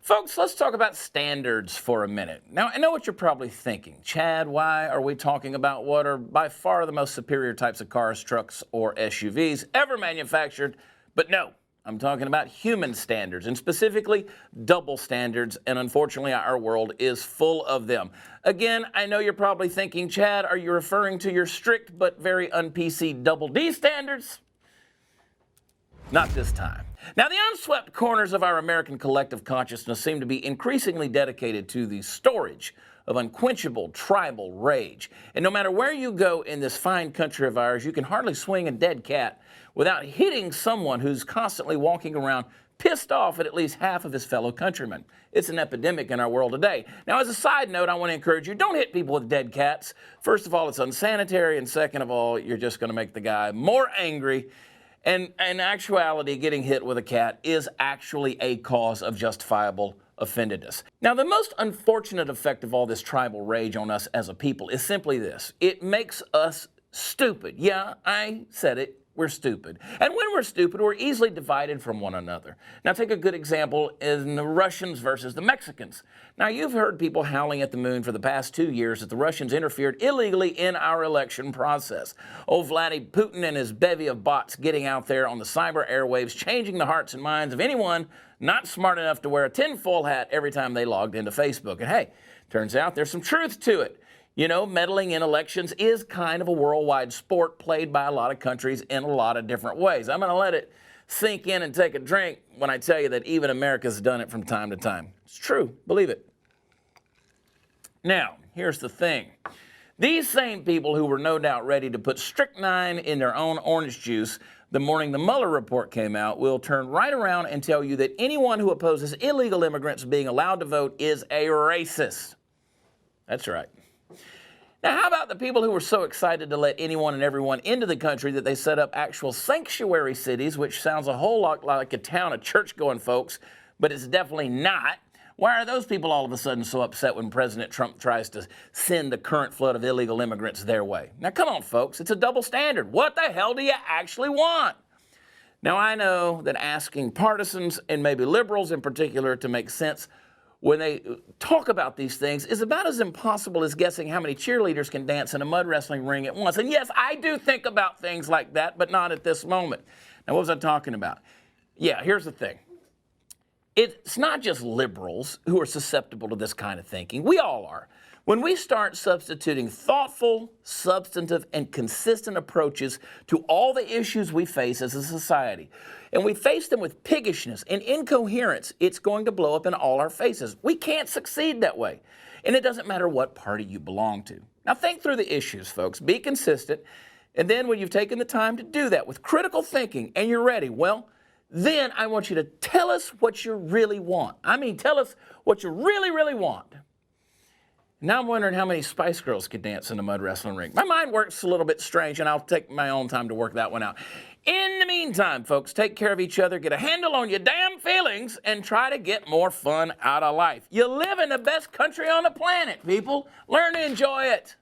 Folks, let's talk about standards for a minute. Now, I know what you're probably thinking. Chad, why are we talking about what are by far the most superior types of cars, trucks, or SUVs ever manufactured? But no, I'm talking about human standards, and specifically double standards, and unfortunately our world is full of them. Again, I know you're probably thinking, Chad, are you referring to your strict but very un-PC double D standards? Not this time. Now, the unswept corners of our American collective consciousness seem to be increasingly dedicated to the storage of unquenchable tribal rage. And no matter where you go in this fine country of ours, you can hardly swing a dead cat without hitting someone who's constantly walking around pissed off at least half of his fellow countrymen. It's an epidemic in our world today. Now, as a side note, I want to encourage you, don't hit people with dead cats. First of all, it's unsanitary, and second of all, you're just going to make the guy more angry. And in actuality, getting hit with a cat is actually a cause of justifiable offendedness. Now, the most unfortunate effect of all this tribal rage on us as a people is simply this. It makes us stupid. Yeah, I said it. We're stupid. And when we're stupid, we're easily divided from one another. Now, take a good example in the Russians versus the Mexicans. Now, you've heard people howling at the moon for the past 2 years that the Russians interfered illegally in our election process. Oh, Vladimir Putin and his bevy of bots getting out there on the cyber airwaves, changing the hearts and minds of anyone not smart enough to wear a tinfoil hat every time they logged into Facebook. And hey, turns out there's some truth to it. You know, meddling in elections is kind of a worldwide sport played by a lot of countries in a lot of different ways. I'm going to let it sink in and take a drink when I tell you that even America's done it from time to time. It's true. Believe it. Now, here's the thing. These same people who were no doubt ready to put strychnine in their own orange juice the morning the Mueller report came out will turn right around and tell you that anyone who opposes illegal immigrants being allowed to vote is a racist. That's right. Now, how about the people who were so excited to let anyone and everyone into the country that they set up actual sanctuary cities, which sounds a whole lot like a town of church-going folks, but it's definitely not. Why are those people all of a sudden so upset when President Trump tries to send the current flood of illegal immigrants their way? Now, come on, folks. It's a double standard. What the hell do you actually want? Now, I know that asking partisans, and maybe liberals in particular, to make sense when they talk about these things is about as impossible as guessing how many cheerleaders can dance in a mud wrestling ring at once. And yes, I do think about things like that, but not at this moment. Now, what was I talking about? Yeah, here's the thing. It's not just liberals who are susceptible to this kind of thinking. We all are. When we start substituting thoughtful, substantive, and consistent approaches to all the issues we face as a society, and we face them with piggishness and incoherence, it's going to blow up in all our faces. We can't succeed that way. And it doesn't matter what party you belong to. Now think through the issues, folks. Be consistent. And then when you've taken the time to do that with critical thinking and you're ready, well, then I want you to tell us what you really want. I mean, tell us what you really, really want. Now I'm wondering how many Spice Girls could dance in a mud wrestling ring. My mind works a little bit strange, and I'll take my own time to work that one out. In the meantime, folks, take care of each other, get a handle on your damn feelings, and try to get more fun out of life. You live in the best country on the planet, people. Learn to enjoy it.